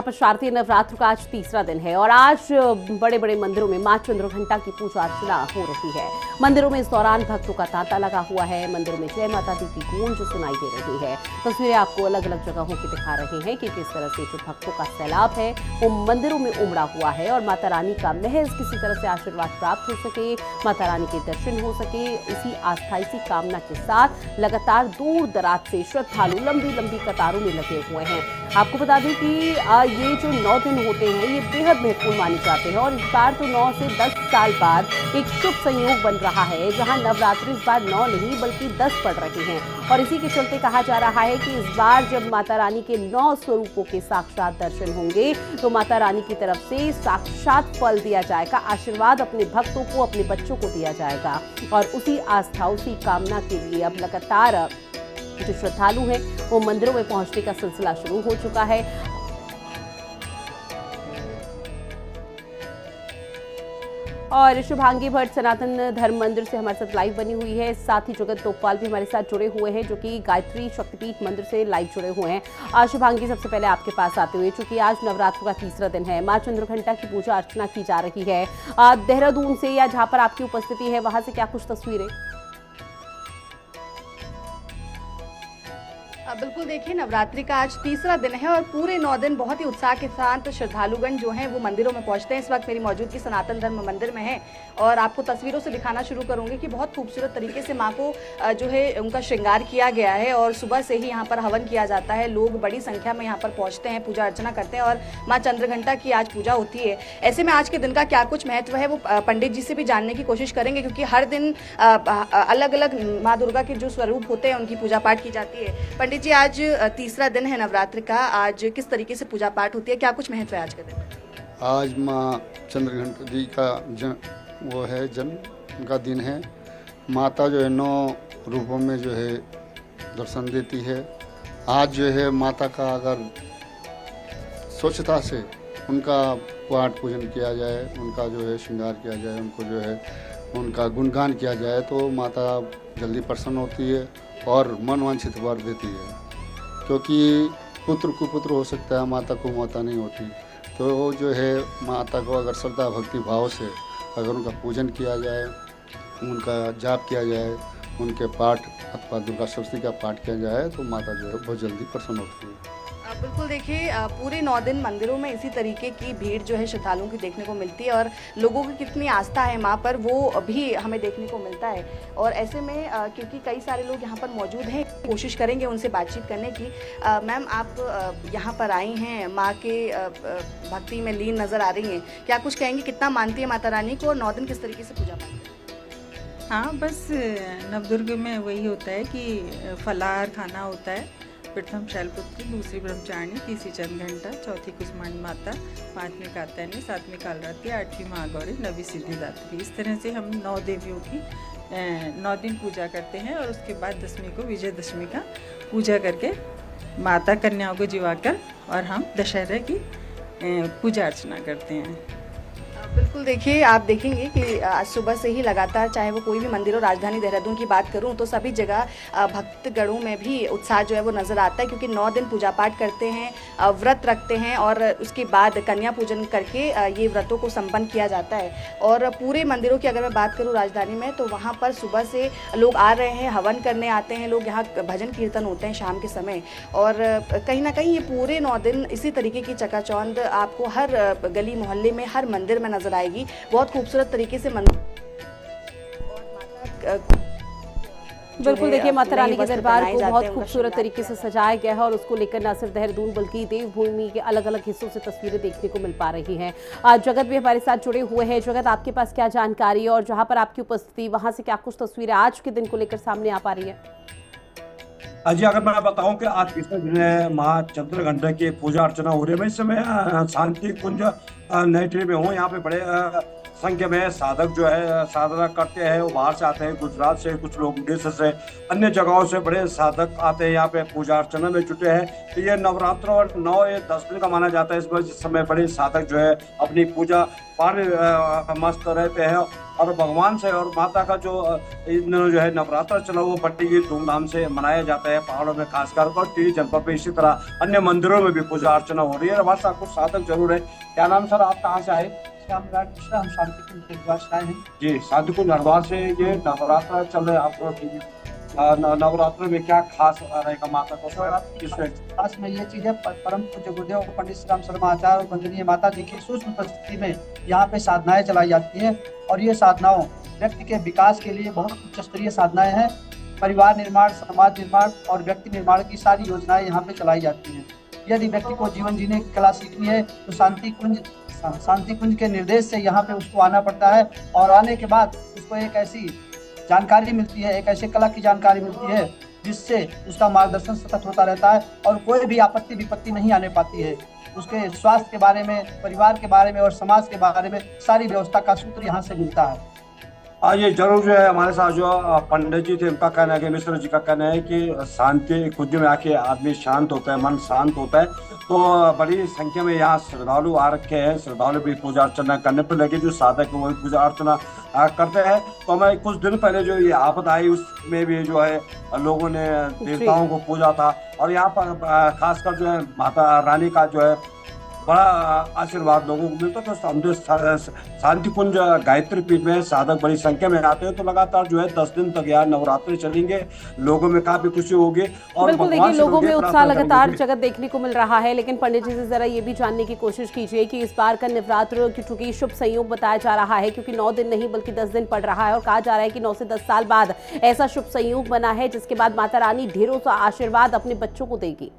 पर शारदीय नवरात्र का आज तीसरा दिन है और आज बड़े बड़े मंदिरों में मां चंद्रघंटा की पूजा अर्चना हो रही है। मंदिरों में इस दौरान भक्तों का तांता लगा हुआ है। मंदिरों में जय माता दी की गूंज सुनाई दे रही है। तस्वीरें आपको अलग अलग जगहों की दिखा रहे हैं कि किस तरह से जो भक्तों का सैलाब है वो मंदिरों में उमड़ा हुआ है और माता रानी का महज किसी तरह से आशीर्वाद प्राप्त हो सके, माता रानी के दर्शन हो सके, इसी आस्था इसी कामना के साथ लगातार दूर दराज से श्रद्धालु लंबी लंबी कतारों में लगे हुए हैं। आपको बता दें कि ये जो 9 दिन होते हैं ये बेहद महत्वपूर्ण माने जाते हैं और इस बार तो 9 से 10 साल बाद एक शुभ संयोग बन रहा है, जहां नवरात्रि इस बार 9 नहीं बल्कि 10 पड़ रहे हैं। और इसी के चलते कहा जा रहा है कि इस बार जब माता रानी के 9 स्वरूपों के साक्षात दर्शन होंगे तो माता रानी की तरफ से साक्षात फल दिया जाएगा, आशीर्वाद अपने भक्तों को, अपने बच्चों को दिया जाएगा। और उसी आस्था उसी कामना के लिए अब लगातार जो श्रद्धालु हैं वो मंदिरों में पहुंचने का सिलसिला शुरू हो चुका है। और शुभांगी भट्ट सनातन धर्म मंदिर से हमारे साथ लाइव बनी हुई है, साथ ही जगत तोपवाल भी हमारे साथ जुड़े हुए हैं जो कि गायत्री शक्तिपीठ मंदिर से लाइव जुड़े हुए हैं। आज शुभांगी, सबसे पहले आपके पास आते हुए, चूंकि आज नवरात्र का तीसरा दिन है, मां चंद्रघंटा की पूजा अर्चना की जा रही है, देहरादून से या जहां पर आपकी उपस्थिति है वहां से क्या कुछ तस्वीरें? बिल्कुल, देखिए नवरात्रि का आज तीसरा दिन है और पूरे 9 दिन बहुत ही उत्साह के साथ श्रद्धालुगण जो हैं वो मंदिरों में पहुंचते हैं। इस वक्त मेरी मौजूदगी सनातन धर्म मंदिर में है और आपको तस्वीरों से दिखाना शुरू करूंगी कि बहुत खूबसूरत तरीके से मां को जो है उनका श्रृंगार किया गया है और सुबह से ही यहाँ पर हवन किया जाता है। लोग बड़ी संख्या में यहाँ पर पहुँचते हैं, पूजा अर्चना करते हैं और माँ चंद्रघंटा की आज पूजा होती है। ऐसे में आज के दिन का क्या कुछ महत्व है वो पंडित जी से भी जानने की कोशिश करेंगे, क्योंकि हर दिन अलग अलग माँ दुर्गा के जो स्वरूप होते हैं उनकी पूजा पाठ की जाती है। पंडित जी, आज तीसरा दिन है नवरात्र का, आज किस तरीके से पूजा पाठ होती है, क्या कुछ महत्व है आज के दिन? आज माँ चंद्रघंटा जी का वो है जन्म का दिन है। माता जो है 9 रूपों में जो है दर्शन देती है। आज जो है माता का अगर स्वच्छता से उनका पाठ पूजन किया जाए, उनका जो है श्रृंगार किया जाए, उनको जो है उनका गुणगान किया जाए तो माता जल्दी प्रसन्न होती है और मनवांछित वर देती है। क्योंकि पुत्र कुपुत्र हो सकता है, माता को माता नहीं होती। तो जो है माता को अगर श्रद्धा भक्ति भाव से अगर उनका पूजन किया जाए, उनका जाप किया जाए, उनके पाठ अथवा दुर्गा सप्तशती का पाठ किया जाए तो माता जो है बहुत जल्दी प्रसन्न होती है। बिल्कुल, देखिए पूरे 9 दिन मंदिरों में इसी तरीके की भीड़ जो है श्रद्धालुओं की देखने को मिलती है और लोगों की कितनी आस्था है माँ पर वो भी हमें देखने को मिलता है। और ऐसे में क्योंकि कई सारे लोग यहाँ पर मौजूद हैं, कोशिश करेंगे उनसे बातचीत करने की। मैम, आप यहाँ पर आई हैं, माँ के भक्ति में लीन नज़र आ रही हैं, क्या कुछ कहेंगी, कितना मानती है माता रानी को और 9 दिन किस तरीके से पूजा पाठ? हाँ, बस नवदुर्ग में वही होता है कि फलाहार खाना होता है। प्रथम शैलपुत्री, दूसरी ब्रह्मचारिणी, तीसरी चंद्रघंटा, चौथी कुसुमांडी माता, 5वीं कात्यायनी, 7वीं कालरात्रि, 8वीं महागौरी, 9वीं सिद्धिदात्री। इस तरह से हम 9 देवियों की 9 दिन पूजा करते हैं और उसके बाद 10वीं को विजयदशमी का पूजा करके माता कन्याओं को जिवाकर और हम दशहरा की पूजा अर्चना करते हैं। बिल्कुल, देखिए आप देखेंगे कि आज सुबह से ही लगातार, चाहे वो कोई भी मंदिर हो, राजधानी देहरादून की बात करूं तो सभी जगह भक्तगणों में भी उत्साह जो है वो नज़र आता है, क्योंकि 9 दिन पूजा पाठ करते हैं, व्रत रखते हैं और उसके बाद कन्या पूजन करके ये व्रतों को संपन्न किया जाता है। और पूरे मंदिरों की अगर मैं बात करूँ राजधानी में तो वहाँ पर सुबह से लोग आ रहे हैं, हवन करने आते हैं लोग, यहाँ भजन कीर्तन होते हैं शाम के समय। और कहीं ना कहीं ये पूरे 9 दिन इसी तरीके की चकाचौंध आपको हर गली मोहल्ले में, हर मंदिर में नजर आएगी। बहुत खूबसूरत तरीके से मंदिर बिल्कुल, देखिए माता रानी के दरबार को बहुत खूबसूरत तरीके से सजाया गया है और उसको लेकर न सिर्फ देहरादून बल्कि देवभूमि के अलग अलग हिस्सों से तस्वीरें देखने को मिल पा रही हैं। आज जगत भी हमारे साथ जुड़े हुए हैं। जगत, आपके पास क्या जानकारी और जहां पर आपकी उपस्थिति वहां से क्या कुछ तस्वीरें आज के दिन को लेकर सामने आ पा रही है? जी, अगर मैं बताऊं कि आज तीसरे दिन है, माँ चंद्रघंटा की पूजा अर्चना हो रही है। मैं इस समय शांति कुंज नई टिहरी में हूँ। यहाँ पे बड़े संख्या में साधक जो है साधना करते हैं। वो बाहर से आते हैं, गुजरात से, कुछ लोग उड़ीसा से, अन्य जगहों से बड़े साधक आते हैं यहाँ पे पूजा अर्चना में जुटे हैं। तो ये नवरात्र और 9 या 10 दिन का माना जाता है। इस वजह इस समय बड़े साधक जो है अपनी पूजा पाठ में मस्त रहते हैं और भगवान से और माता का जो इन दिनों जो है नवरात्र चला वो बड़ी ही धूमधाम से मनाया जाता है पहाड़ों में, खासकर और टिहरी जनपद में। इसी तरह अन्य मंदिरों में भी पूजा अर्चना हो रही है। हमारे साथ कुछ साधक जरूर है। क्या नाम सर, आप कहाँ से आए? हम शांतिकुंज हरिद्वार से आए हैं। जी, शांतिकुंज हरिद्वार से। ये नवरात्र चल रहे आपको, नवरात्र में क्या खास रहेगा माता को? खास में ये चीज है, परम पूज्य गुरुदेव पंडित श्री राम शर्मा आचार्य और वंदनीय माता जी की सूक्ष्म उपस्थिति में यहाँ पे साधनाएं चलाई जाती हैं। और ये साधनाओं व्यक्ति के विकास के लिए बहुत उच्च स्तरीय साधनाएं हैं। परिवार निर्माण, समाज निर्माण और व्यक्ति निर्माण की सारी योजनाएं यहाँ पे चलाई जाती हैं। यदि व्यक्ति को जीवन जीने की कला सीखनी है तो शांति कुंज के निर्देश से यहाँ पे उसको आना पड़ता है। और आने के बाद उसको एक ऐसी जानकारी मिलती है, एक ऐसे कला की जानकारी मिलती है जिससे उसका मार्गदर्शन सतत होता रहता है और कोई भी आपत्ति विपत्ति नहीं आने पाती है। उसके स्वास्थ्य के बारे में, परिवार के बारे में और समाज के बारे में सारी व्यवस्था का सूत्र यहाँ से मिलता है। ये जरूर जो है हमारे साथ जो पंडित जी थे, उनका कहना है कि मिश्र जी का कहना है कि शांति कुंज में आके आदमी शांत होता है, मन शांत होता है। तो बड़ी संख्या में यहाँ श्रद्धालु आ रखे हैं। श्रद्धालु भी पूजा अर्चना करने पर लगे, जो साधक वही पूजा अर्चना करते हैं। तो हमें कुछ दिन पहले जो ये आपद आई उसमें भी जो है लोगों ने देवताओं को पूजा था। और यहाँ पर खासकर जो है माता रानी का जो है बड़ा आशीर्वाद लोगों को मिलता। तो समझो शांतिकुंज गायत्री पीठ में साधक बड़ी संख्या में आते हैं। तो लगातार जो है 10 दिन तक यार नवरात्रि चलेंगे, लोगों में काफी खुशी होगी। और बिल्कुल, देखिए लोगों में उत्साह लगातार जगत देखने को मिल रहा है। लेकिन पंडित जी से जरा ये भी जानने की कोशिश कीजिए कि इस बार का नवरात्र चूंकि शुभ संयोग बताया जा रहा है, क्योंकि 9 दिन नहीं बल्कि 10 दिन पड़ रहा है और कहा जा रहा है कि 9 से 10 साल बाद ऐसा शुभ संयोग बना है जिसके बाद माता रानी ढेरों सा आशीर्वाद अपने बच्चों को देगी।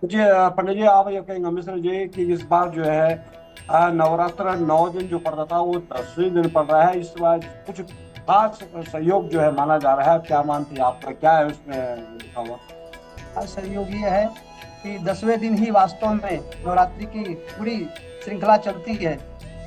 जी पंडित जी, आप ये कहेंगे मिश्र जी कि इस बार जो है नवरात्र 9 दिन जो पड़ता था वो 10वें दिन पड़ रहा है। इस बार कुछ खास सहयोग जो है माना जा रहा है, क्या मानती है आप, क्या है उसमें लिखा हुआ? खास सहयोग ये है कि 10वें दिन ही वास्तव में नवरात्रि की पूरी श्रृंखला चलती है।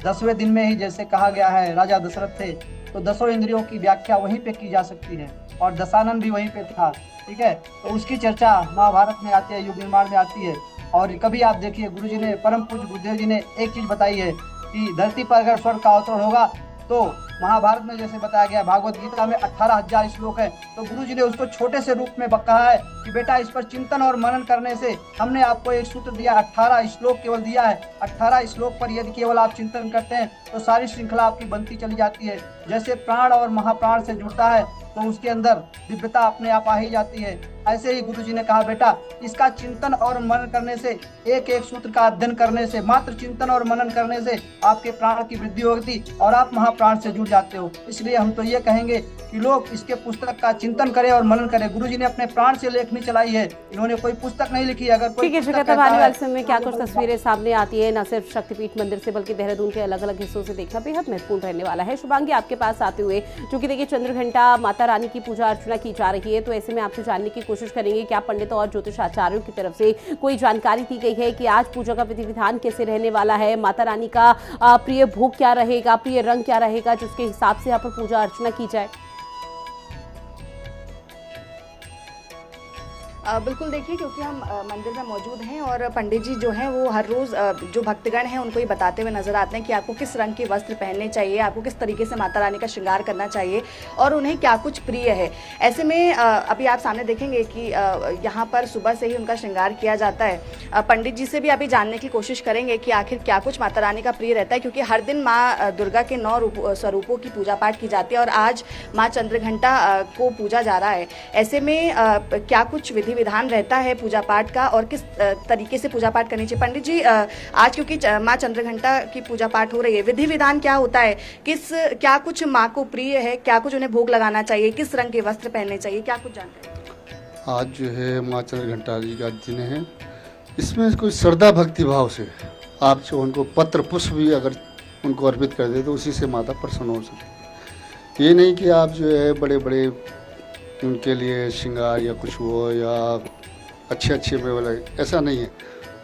10वें दिन में ही जैसे कहा गया है राजा दशरथ थे तो 10 इंद्रियों की व्याख्या वहीं पे की जा सकती है और दशानन भी वहीं पे था। ठीक है, तो उसकी चर्चा महाभारत में आती है, युग निर्माण में आती है। और कभी आप देखिए गुरु जी ने, परम पूज्य गुरुदेव जी ने एक चीज बताई है कि धरती पर अगर स्वर्ग का अवतरण होगा तो महाभारत में जैसे बताया गया, भागवत गीता में 18,000 श्लोक है। तो गुरु जी ने उसको छोटे से रूप में कहा है कि बेटा इस पर चिंतन और मनन करने से हमने आपको एक सूत्र दिया, 18 श्लोक केवल दिया है। 18 श्लोक पर यदि केवल आप चिंतन करते हैं तो सारी श्रृंखला आपकी बनती चली जाती है। जैसे प्राण और महाप्राण से जुड़ता है तो उसके अंदर दिव्यता अपने आप आ ही जाती है। ऐसे ही गुरु जी ने कहा बेटा इसका चिंतन और मनन करने से, एक एक सूत्र का अध्ययन करने से, मात्र चिंतन और मनन करने से आपके प्राण की वृद्धि होती और आप महाप्राण से जुड़ जाते हो। इसलिए हम तो ये कहेंगे कि लोग इसके पुस्तक का चिंतन करें और मनन करें। गुरु जी ने अपने प्राण से लेखनी चलाई है, इन्होंने कोई पुस्तक नहीं लिखी। अगर कोई ठीक है, जगत अब आने वाले समय में क्या कुछ तस्वीरें सामने आती है, न सिर्फ शक्तिपीठ मंदिर से बल्कि देहरादून के अलग अलग हिस्सों से देखना बेहद महत्वपूर्ण रहने वाला है। शुभांगी, आपके पास आते हुए चूंकि देखिए चंद्रघंटा माता रानी की पूजा अर्चना की जा रही है, तो ऐसे में आपसे जानने की कोशिश करेंगे क्या पंडितों और ज्योतिष आचार्यों की तरफ से कोई जानकारी दी गई है कि आज पूजा का विधि विधान कैसे रहने वाला है, माता रानी का प्रिय भोग क्या रहेगा, प्रिय रंग क्या रहेगा, जिसके हिसाब से यहाँ पर पूजा अर्चना की जाए। बिल्कुल, देखिए क्योंकि हम मंदिर में मौजूद हैं और पंडित जी जो हैं वो हर रोज़ जो भक्तगण हैं उनको ये बताते हुए नजर आते हैं कि आपको किस रंग के वस्त्र पहनने चाहिए, आपको किस तरीके से माता रानी का श्रृंगार करना चाहिए और उन्हें क्या कुछ प्रिय है। ऐसे में अभी आप सामने देखेंगे कि यहाँ पर सुबह से ही उनका श्रृंगार किया जाता है। पंडित जी से भी अभी जानने की कोशिश करेंगे कि आखिर क्या कुछ माता रानी का प्रिय रहता है, क्योंकि हर दिन माँ दुर्गा के 9 स्वरूपों की पूजा पाठ की जाती है और आज माँ चंद्रघंटा को पूजा जा रहा है। ऐसे में क्या कुछ विधि विधान रहता है पूजा पाठ का और किस तरीके से पूजा पाठ करनी चाहिए। पंडित जी, आज क्योंकि माँ चंद्रघंटा की पूजा पाठ हो रही है, विधि विधान क्या होता है, क्या कुछ माँ को प्रिय है, क्या कुछ उन्हें भोग लगाना चाहिए, किस रंग के वस्त्र पहनने चाहिए, क्या कुछ जानकारी? आज जो है माँ चंद्रघंटा जी का दिन है। इसमें कोई श्रद्धा भक्ति भाव से आप जो उनको पत्र पुष्प भी अगर उनको अर्पित कर दे तो उसी से माता प्रसन्न हो सकती है। ये नहीं कि आप जो है बड़े बड़े उनके लिए श्रृंगार या कुछ हो या अच्छे में वाला, ऐसा नहीं है।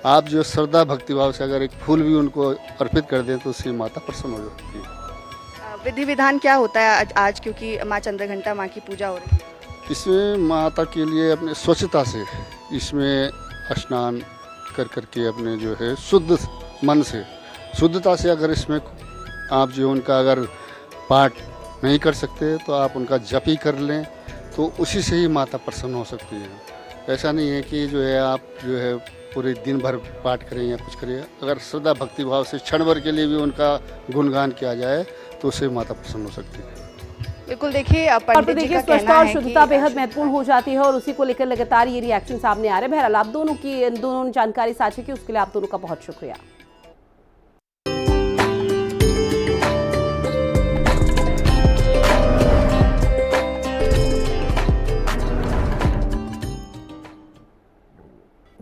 आप जो श्रद्धा भक्तिभाव से अगर एक फूल भी उनको अर्पित कर दें तो उससे माता प्रसन्न हो जाती है। विधि विधान क्या होता है आज क्योंकि माँ चंद्रघंटा माँ की पूजा हो रही है? इसमें माता के लिए अपने स्वच्छता से इसमें स्नान कर करके अपने जो है शुद्ध मन से शुद्धता से अगर इसमें आप जो उनका अगर पाठ नहीं कर सकते तो आप उनका जप ही कर लें तो उसी से ही माता प्रसन्न हो सकती है। ऐसा नहीं है कि जो है आप जो है पूरे दिन भर पाठ करें या कुछ करें, अगर श्रद्धा भक्ति भाव से क्षण भर के लिए भी उनका गुणगान किया जाए तो उससे माता प्रसन्न हो सकती है। बिल्कुल देखिए और पंडित जी का देखिए स्वच्छता कहना और है शुद्धता कि बेहद महत्वपूर्ण हो जाती है और उसी को लेकर लगातार ये रिएक्शन सामने आ रहे हैं। बहरहाल आप दोनों ने जानकारी साझा की, उसके लिए आप दोनों का बहुत शुक्रिया।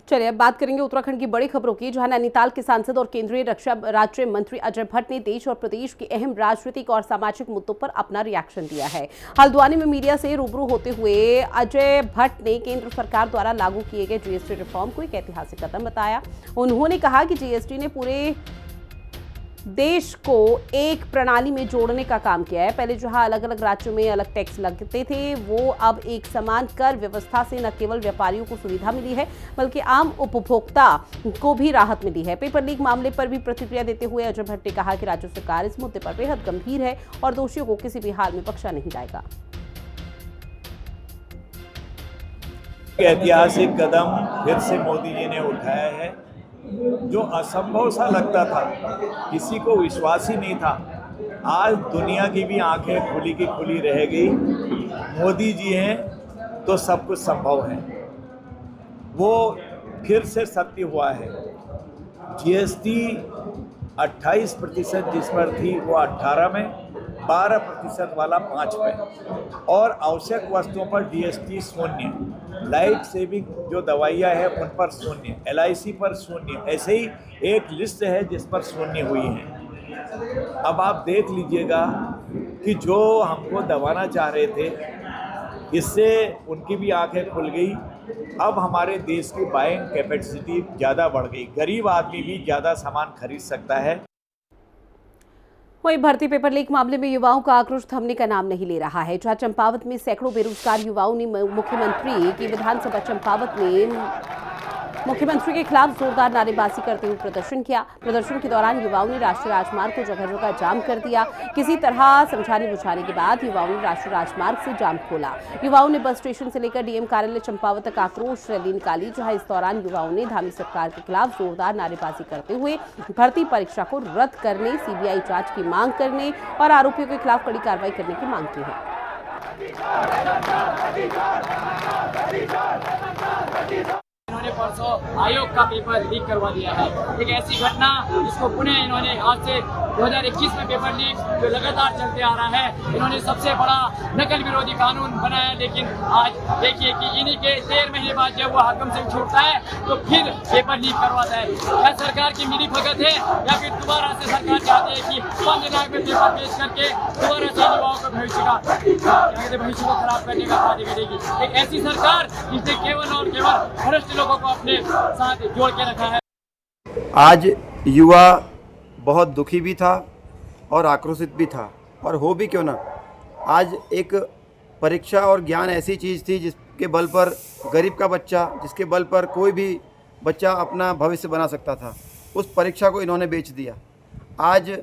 चलिए अब बात करेंगे उत्तराखंड की बड़ी खबरों की, जहां नैनीताल के सांसद और केंद्रीय रक्षा राज्य मंत्री अजय भट्ट ने देश और प्रदेश के अहम राजनीतिक और सामाजिक मुद्दों पर अपना रिएक्शन दिया है। हल्द्वानी में मीडिया से रूबरू होते हुए अजय भट्ट ने केंद्र सरकार द्वारा लागू किए गए जीएसटी रिफॉर्म को एक ऐतिहासिक कदम बताया। उन्होंने कहा कि जीएसटी ने पूरे देश को एक प्रणाली में जोड़ने का काम किया है। पहले जहां अलग अलग राज्यों में अलग टैक्स लगते थे, वो अब एक समान कर व्यवस्था से न केवल व्यापारियों को सुविधा मिली है बल्कि आम उपभोक्ता को भी राहत मिली है। पेपर लीक मामले पर भी प्रतिक्रिया देते हुए अजय भट्ट ने कहा कि राज्य सरकार इस मुद्दे पर बेहद गंभीर है और दोषियों को किसी भी हाल में बख्शा नहीं जाएगा। ऐतिहासिक कदम फिर से मोदी जी ने उठाया है। जो असंभव सा लगता था, किसी को विश्वास ही नहीं था, आज दुनिया की भी आंखें खुली की खुली रह गई। मोदी जी हैं तो सब कुछ संभव है, वो फिर से सत्य हुआ है। जीएसटी 28% जिस पर थी वो 18 में, 12% वाला 5 में, और आवश्यक वस्तुओं पर जीएसटी शून्य, लाइफ सेविंग जो दवाइयाँ हैं उन पर शून्य, LIC पर शून्य, ऐसे ही एक लिस्ट है जिस पर शून्य हुई है। अब आप देख लीजिएगा कि जो हमको दबाना चाह रहे थे, इससे उनकी भी आंखें खुल गई। अब हमारे देश की बाइंग कैपेसिटी ज़्यादा बढ़ गई, गरीब आदमी भी ज़्यादा सामान खरीद सकता है। वहीं भर्ती पेपर लीक मामले में युवाओं का आक्रोश थमने का नाम नहीं ले रहा है। जहां चंपावत में सैकड़ों बेरोजगार युवाओं ने मुख्यमंत्री की विधानसभा चंपावत में मुख्यमंत्री के खिलाफ जोरदार नारेबाजी करते हुए प्रदर्शन किया। प्रदर्शन के दौरान युवाओं ने राष्ट्रीय राजमार्ग को जगह जगह जाम कर दिया। किसी तरह समझाने बुझाने के बाद युवाओं ने राष्ट्रीय राजमार्ग से जाम खोला। युवाओं ने बस स्टेशन से लेकर डीएम कार्यालय चंपावत तक आक्रोश रैली निकाली, जहां इस दौरान युवाओं ने धामी सरकार के खिलाफ जोरदार नारेबाजी करते हुए भर्ती परीक्षा को रद्द करने, सीबीआई जांच की मांग करने और आरोपियों के खिलाफ कड़ी कार्रवाई करने की मांग की है। इन्होंने परसों आयोग का पेपर लीक करवा दिया है। एक ऐसी घटना जिसको पुनः इन्होंने आज से 2021 में पेपर लीक जो लगातार चलते आ रहा है, इन्होंने सबसे बड़ा नकल विरोधी कानून बनाया। लेकिन आज देखिए कि इन्हीं के 13 महीने बाद जब वो हकम से छूटता है तो फिर पेपर लीक करवाता है। क्या सरकार की मिली भगत है या फिर दोबारा से सरकार चाहती है कि 5 दिनांक में पेपर पेश करके दोबारा से युवाओं को भविष्य को खराब करने का कार्य करेगी। एक ऐसी सरकार जिसने केवल और केवल भ्रष्ट लोगों को अपने साथ जोड़ के रखा है। आज युवा बहुत दुखी भी था और आक्रोशित भी था, और हो भी क्यों ना। आज एक परीक्षा और ज्ञान ऐसी चीज़ थी जिसके बल पर गरीब का बच्चा, जिसके बल पर कोई भी बच्चा अपना भविष्य बना सकता था, उस परीक्षा को इन्होंने बेच दिया। आज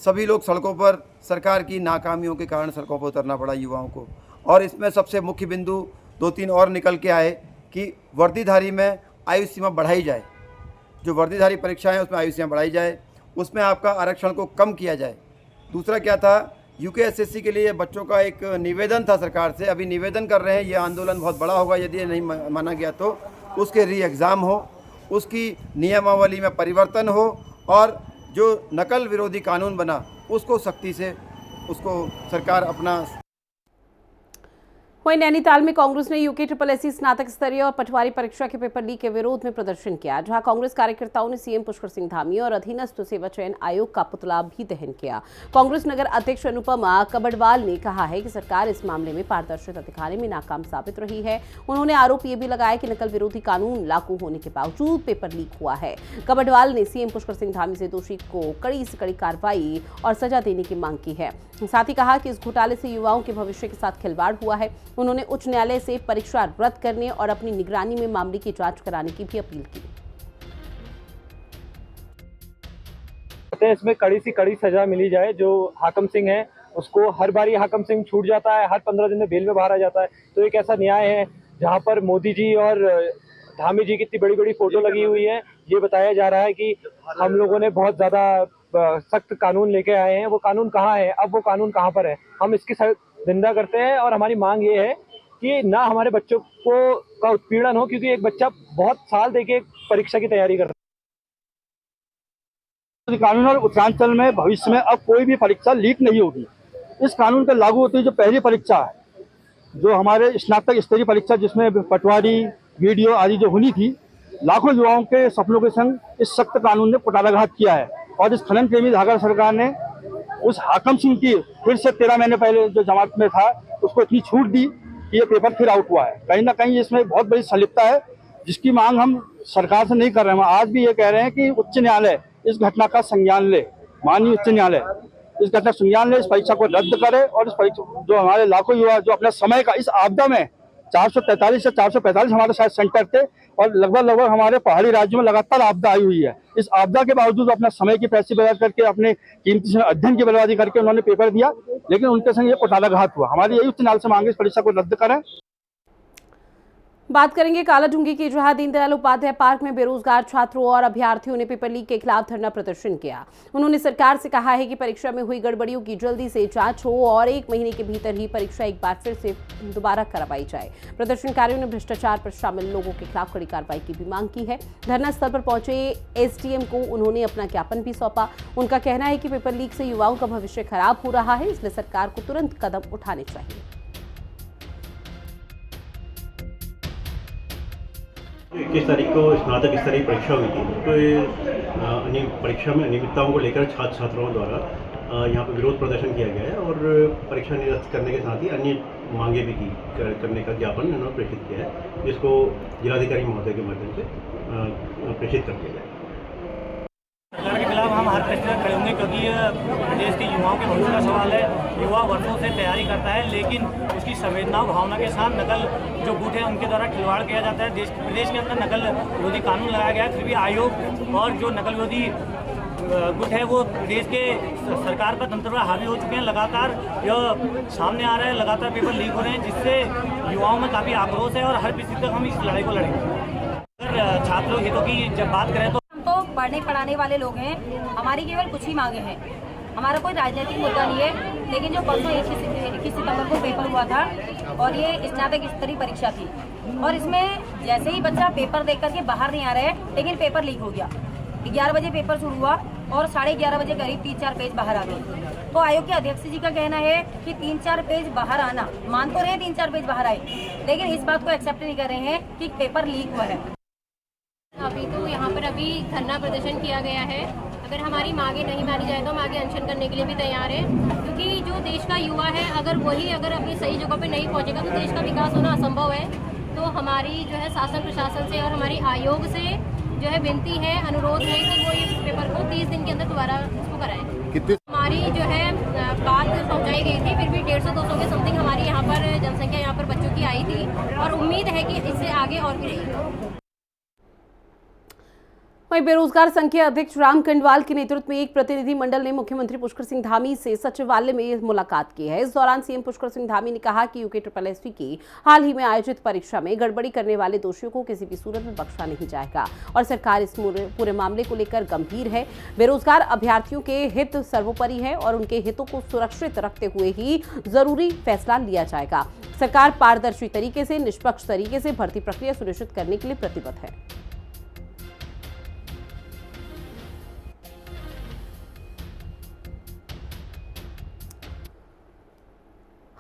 सभी लोग सड़कों पर, सरकार की नाकामियों के कारण सड़कों पर उतरना पड़ा युवाओं को। और इसमें सबसे मुख्य बिंदु 2-3 और निकल के आए कि वर्दीधारी में आयु सीमा बढ़ाई जाए। जो वर्दीधारी परीक्षाएं हैं उसमें आयु सीमा बढ़ाई जाए, उसमें आपका आरक्षण को कम किया जाए। दूसरा क्या था, यूकेएसएससी के लिए बच्चों का एक निवेदन था सरकार से, अभी निवेदन कर रहे हैं, ये आंदोलन बहुत बड़ा होगा यदि नहीं माना गया तो। उसके री एग्ज़ाम हो, उसकी नियमावली में परिवर्तन हो, और जो नकल विरोधी कानून बना उसको सख्ती से उसको सरकार अपना। वहीं नैनीताल में कांग्रेस ने यूकेएसएससी स्नातक स्तरीय और पटवारी परीक्षा के पेपर लीक के विरोध में प्रदर्शन किया, जहां कांग्रेस कार्यकर्ताओं ने सीएम पुष्कर सिंह धामी और अधीनस्थ सेवा चयन आयोग का पुतला भी दहन किया। कांग्रेस नगर अध्यक्ष अनुपमा कबडवाल ने कहा है कि सरकार इस मामले में पारदर्शिता दिखाने में नाकाम साबित रही है। उन्होंने आरोप ये भी लगाया कि नकल विरोधी कानून लागू होने के बावजूद पेपर लीक हुआ है। कबडवाल ने सीएम पुष्कर सिंह धामी से दोषी को कड़ी से कड़ी कार्रवाई और सजा देने की मांग की है। साथ ही कहा कि इस घोटाले से युवाओं के भविष्य के साथ खिलवाड़ हुआ है। उन्होंने उच्च न्यायालय से परीक्षा रद्द करने और अपनी निगरानी में मामले की जांच कराने की भी अपील की। इसमें कड़ी से कड़ी सजा मिली जाए। जो हाकम सिंह है उसको हर बारी हाकम सिंह छूट जाता है, हर 15 दिन में बेल में बाहर आ जाता है। तो एक ऐसा न्याय है जहां पर मोदी जी और धामी जी की इतनी बड़ी बड़ी फोटो लगी हुई है। ये बताया जा रहा है कि हम लोगों ने बहुत ज्यादा सख्त कानून लेके आए हैं। वो कानून कहाँ है, अब वो कानून कहाँ पर है? हम इसकी निंदा करते हैं और हमारी मांग ये है कि ना हमारे बच्चों को का उत्पीड़न हो, क्योंकि एक बच्चा बहुत साल देके परीक्षा की तैयारी कर रहा है। कानून और उत्तरांचल में भविष्य में अब कोई भी परीक्षा लीक नहीं होगी। इस कानून के लागू होते ही जो पहली परीक्षा है, जो हमारे स्नातक स्तरीय परीक्षा जिसमें पटवारी वीडियो आदि जो होनी थी, लाखों युवाओं के सपनों के संग इस सख्त कानून ने कुठाराघात किया है। और इस खनन प्रेमी झारखंड सरकार ने उस हाकम सिंह की फिर से 13 महीने पहले जो जमात में था उसको इतनी छूट दी कि ये पेपर फिर आउट हुआ है। कहीं ना कहीं इसमें बहुत बड़ी संलिप्तता है, जिसकी मांग हम सरकार से नहीं कर रहे हैं। आज भी ये कह रहे हैं कि उच्च न्यायालय इस घटना का संज्ञान ले, माननीय उच्च न्यायालय इस घटना संज्ञान ले, इस परीक्षा को रद्द करे और इस परीक्षा जो हमारे लाखों युवा जो अपने समय का इस आपदा में 443 से 445 हमारे शायद सेंटर थे और लगभग हमारे पहाड़ी राज्यों में लगातार आपदा आई हुई है। इस आपदा के बावजूद अपना समय की पैसे बर्बाद करके अपने कीमती अध्ययन की बर्बादी करके उन्होंने पेपर दिया, लेकिन उनके संग ये कुठाराघात हुआ। हमारी यही उच्च न्यायालय से मांग है इस परीक्षा को रद्द करें। बात करेंगे कालाढूंगी की, जहां दीनदयाल उपाध्याय पार्क में बेरोजगार छात्रों और अभ्यर्थियों ने पेपर लीक के खिलाफ धरना प्रदर्शन किया। उन्होंने सरकार से कहा है कि परीक्षा में हुई गड़बड़ियों की जल्दी से जांच हो और 1 महीने के भीतर ही परीक्षा एक बार फिर से दोबारा करवाई जाए। प्रदर्शनकारियों ने भ्रष्टाचार पर शामिल लोगों के खिलाफ कड़ी कार्रवाई की भी मांग की है। धरना स्थल पर पहुंचे एसडीएम को उन्होंने अपना ज्ञापन भी सौंपा। उनका कहना है कि पेपर लीक से युवाओं का भविष्य खराब हो रहा है, इसलिए सरकार को तुरंत कदम उठाने चाहिए। 21 तारीख को स्नातक स्तरीय परीक्षा हुई थी। तो परीक्षा में अनियमितताओं को लेकर छात्र छात्राओं द्वारा यहाँ पर विरोध प्रदर्शन किया गया है और परीक्षा निरस्त करने के साथ ही अन्य मांगे भी की करने का ज्ञापन उन्होंने प्रेषित किया है, जिसको जिलाधिकारी महोदय के माध्यम से प्रेषित कर दिया जाए। सरकार के खिलाफ हम हर परिस्थिति में खड़े होंगे, क्योंकि ये देश के युवाओं के भविष्य का सवाल है। युवा वर्षों से तैयारी करता है, लेकिन उसकी संवेदना भावना के साथ नकल जो गुट है उनके द्वारा खिलवाड़ किया जाता है। प्रदेश के अंदर नकल विरोधी कानून लगाया गया है, फिर भी आयोग और जो नकल विरोधी गुट है वो देश के सरकार पर तंत्र पर हावी हो चुके हैं। लगातार यह सामने आ रहा है, लगातार पेपर लीक हो रहे हैं, जिससे युवाओं में काफ़ी आक्रोश है और हर परिस्थिति तक हम इस लड़ाई को लड़ेंगे। अगर छात्रों हितों की जब बात करें तो पढ़ने पढ़ाने वाले लोग हैं, हमारी केवल कुछ ही मांगे हैं। हमारा कोई राजनीतिक मुद्दा नहीं है, लेकिन जो परसों 21 सितंबर को पेपर हुआ था और ये स्नातक स्तरीय परीक्षा थी और इसमें जैसे ही बच्चा पेपर देख करके बाहर नहीं आ रहा है, लेकिन पेपर लीक हो गया। 11 बजे पेपर शुरू हुआ और 11:30 बजे करीब 3-4 पेज बाहर आ गए। तो आयोग के अध्यक्ष जी का कहना है कि 3-4 पेज बाहर आना, मान तो रहे 3-4 पेज बाहर आए, लेकिन इस बात को एक्सेप्ट नहीं कर रहे हैं कि पेपर लीक हुआ है। अभी तो यहाँ पर अभी धरना प्रदर्शन किया गया है। अगर हमारी मांगे नहीं मानी जाए तो हम आगे अनशन करने के लिए भी तैयार हैं, क्योंकि जो देश का युवा है अगर अपनी सही जगह पे नहीं पहुँचेगा तो देश का विकास होना असंभव है। तो हमारी जो है शासन प्रशासन से और हमारी आयोग से जो है विनती है, अनुरोध है कि वो इस पेपर को 30 दिन के अंदर दोबारा इसको कराएं। हमारी जो है बात पहुँचाई गई थी, फिर भी 150-200 के समथिंग हमारी यहाँ पर जनसंख्या यहाँ पर बच्चों की आई थी और उम्मीद है कि इससे आगे और भी रहेगी। वहीं बेरोजगार संघ के अध्यक्ष राम कंडवाल के नेतृत्व में एक प्रतिनिधि मंडल ने मुख्यमंत्री पुष्कर सिंह धामी से सचिवालय में मुलाकात की है। इस दौरान सीएम पुष्कर सिंह धामी ने कहा कि UKSSB की हाल ही में आयोजित परीक्षा में गड़बड़ी करने वाले दोषियों को किसी भी सूरत में बख्शा नहीं जाएगा और सरकार इस पूरे मामले को लेकर गंभीर है। बेरोजगार अभ्यर्थियों के हित सर्वोपरि है और उनके हितों को सुरक्षित रखते हुए ही जरूरी फैसला लिया जाएगा। सरकार पारदर्शी तरीके से, निष्पक्ष तरीके से भर्ती प्रक्रिया सुनिश्चित करने के लिए प्रतिबद्ध है।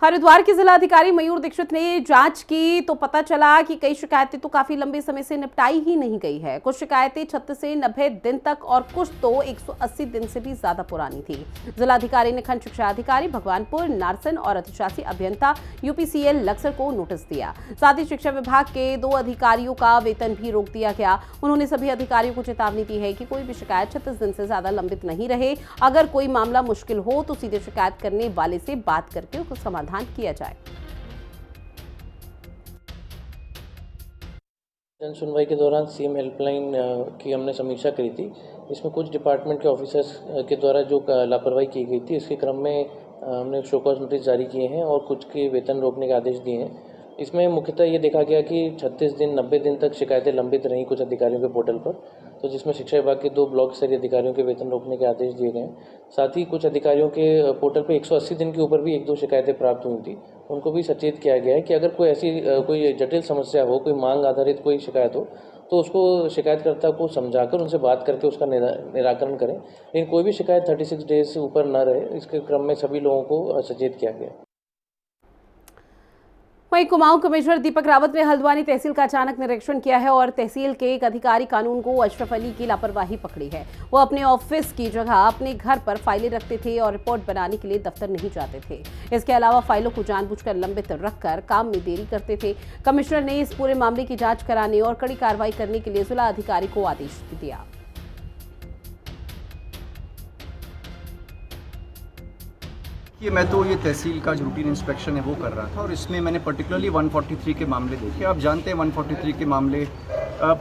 हरिद्वार के जिला अधिकारी मयूर दीक्षित ने जांच की तो पता चला कि कई शिकायतें तो काफी लंबे समय से निपटाई ही नहीं गई है। कुछ शिकायतें 36 से 90 दिन तक और कुछ तो 180 दिन से भी ज्यादा पुरानी थी। जिला अधिकारी ने खंड शिक्षा अधिकारी भगवानपुर, नारसन और अधिशासी अभियंता यूपीसीएल लक्सर को नोटिस दिया। साथ ही शिक्षा विभाग के 2 अधिकारियों का वेतन भी रोक दिया गया। उन्होंने सभी अधिकारियों को चेतावनी दी है कि कोई भी शिकायत 36 दिन से ज्यादा लंबित नहीं रहे। अगर कोई मामला मुश्किल हो तो सीधे शिकायत करने वाले से बात करके उसका समाधान किया जाए। जन सुनवाई के दौरान सीएम हेल्पलाइन की हमने समीक्षा करी थी। इसमें कुछ डिपार्टमेंट के ऑफिसर्स के द्वारा जो लापरवाही की गई थी, इसके क्रम में हमने शो कॉज नोटिस जारी किए हैं और कुछ के वेतन रोकने के आदेश दिए हैं। इसमें मुख्यतः ये देखा गया कि 36 दिन 90 दिन तक शिकायतें लंबित रहीं कुछ अधिकारियों के पोर्टल पर, तो जिसमें शिक्षा विभाग के 2 ब्लॉक स्तरीय अधिकारियों के वेतन रोकने के आदेश दिए गए। साथ ही कुछ अधिकारियों के पोर्टल पर 180 दिन के ऊपर भी 1-2 शिकायतें प्राप्त हुई थी, उनको भी सचेत किया गया है कि अगर कोई ऐसी कोई जटिल समस्या हो, कोई मांग आधारित कोई शिकायत हो, तो उसको शिकायतकर्ता को समझाकर उनसे बात करके उसका निराकरण करें। लेकिन कोई भी शिकायत 36 डेज से ऊपर न रहे, इसके क्रम में सभी लोगों को सचेत किया गया। वहीं कुमाऊं कमिश्नर दीपक रावत ने हल्द्वानी तहसील का अचानक निरीक्षण किया है और तहसील के एक अधिकारी कानून को अशरफ अली की लापरवाही पकड़ी है। वो अपने ऑफिस की जगह अपने घर पर फाइलें रखते थे और रिपोर्ट बनाने के लिए दफ्तर नहीं जाते थे। इसके अलावा फाइलों को जानबूझकर लंबित रखकर काम में देरी करते थे। कमिश्नर ने इस पूरे मामले की जांच कराने और कड़ी कार्रवाई करने के लिए जिला अधिकारी को आदेश दिया। ये मैं तो ये तहसील का जो रूटीन इंस्पेक्शन है वो कर रहा था और इसमें मैंने पर्टिकुलरली 143 के मामले देखे। आप जानते हैं 143 के मामले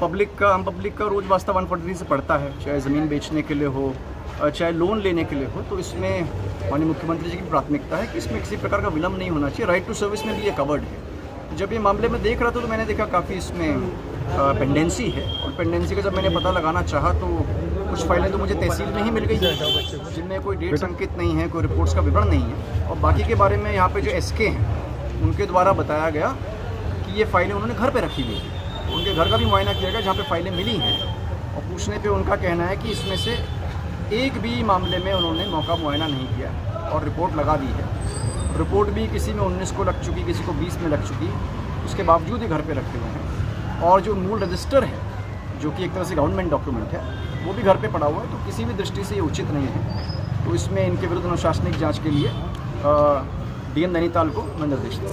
पब्लिक का रोज़ वास्ता 143 से पड़ता है, चाहे ज़मीन बेचने के लिए हो, चाहे लोन लेने के लिए हो। तो इसमें माननीय मुख्यमंत्री जी की प्राथमिकता है कि इसमें किसी प्रकार का विलम्ब नहीं होना चाहिए। राइट टू सर्विस में भी ये कवर्ड है। जब ये मामले में देख रहा था तो मैंने देखा काफ़ी इसमें पेंडेंसी है और पेंडेंसी का जब मैंने पता लगाना चाहा तो कुछ फाइलें तो मुझे तहसील में ही मिल गई जिनमें कोई डेट संकेत नहीं है, कोई रिपोर्ट्स का विवरण नहीं है। और बाकी के बारे में यहाँ पे जो एसके हैं उनके द्वारा बताया गया कि ये फाइलें उन्होंने घर पे रखी हुई थी। उनके घर का भी मुआयना किया गया जहाँ पे फाइलें मिली हैं और पूछने पे उनका कहना है कि इसमें से एक भी मामले में उन्होंने मौका मुआयना नहीं किया और रिपोर्ट लगा दी है। रिपोर्ट भी किसी में 19 को लग चुकी, किसी को 20 में लग चुकी, उसके बावजूद ही घर पर रखे हुए हैं। और जो मूल रजिस्टर है जो कि एक तरह से गवर्नमेंट डॉक्यूमेंट है वो भी घर पे पड़ा हुआ है। तो किसी भी दृष्टि से ये उचित नहीं है। तो इसमें इनके विरुद्ध अनुशासनिक जांच के लिए डीएम नैनीताल को मैं निर्देश दूँ।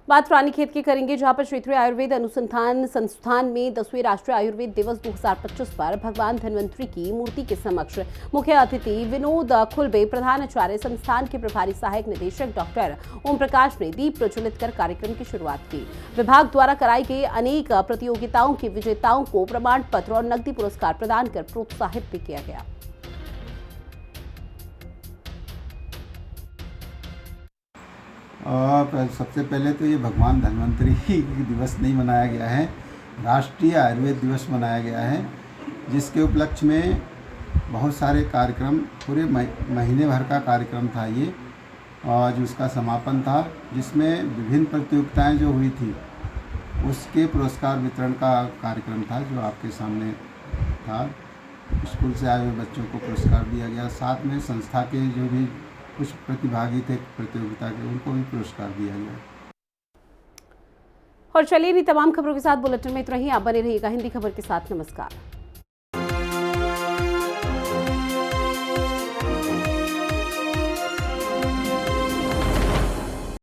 बात रानीखेत की करेंगे, जहां पर क्षेत्रीय आयुर्वेद अनुसंधान संस्थान में 10वें राष्ट्रीय आयुर्वेद दिवस 2025 पर भगवान धन्वंतरी की मूर्ति के समक्ष मुख्य अतिथि विनोद खुलबे, प्रधानाचार्य, संस्थान के प्रभारी सहायक निदेशक डॉक्टर ओम प्रकाश ने दीप प्रज्वलित कर कार्यक्रम की शुरुआत की। विभाग द्वारा कराई गई अनेक प्रतियोगिताओं के विजेताओं को प्रमाण पत्र और नकदी पुरस्कार प्रदान कर प्रोत्साहित भी किया गया। सबसे पहले तो ये भगवान धन्वंतरी दिवस नहीं मनाया गया है, राष्ट्रीय आयुर्वेद दिवस मनाया गया है, जिसके उपलक्ष्य में बहुत सारे कार्यक्रम, पूरे महीने भर का कार्यक्रम था ये, और जो उसका समापन था जिसमें विभिन्न प्रतियोगिताएं जो हुई थी उसके पुरस्कार वितरण का कार्यक्रम था जो आपके सामने था। स्कूल से आए हुए बच्चों को पुरस्कार दिया गया, साथ में संस्था के जो भी कुछ प्रतिभागी थे प्रतियोगिता के उनको भी पुरस्कार दिया गया। और चलिए इन तमाम खबरों के साथ बुलेटिन में इतना ही। आप बने रहिएगा हिंदी खबर के साथ। नमस्कार।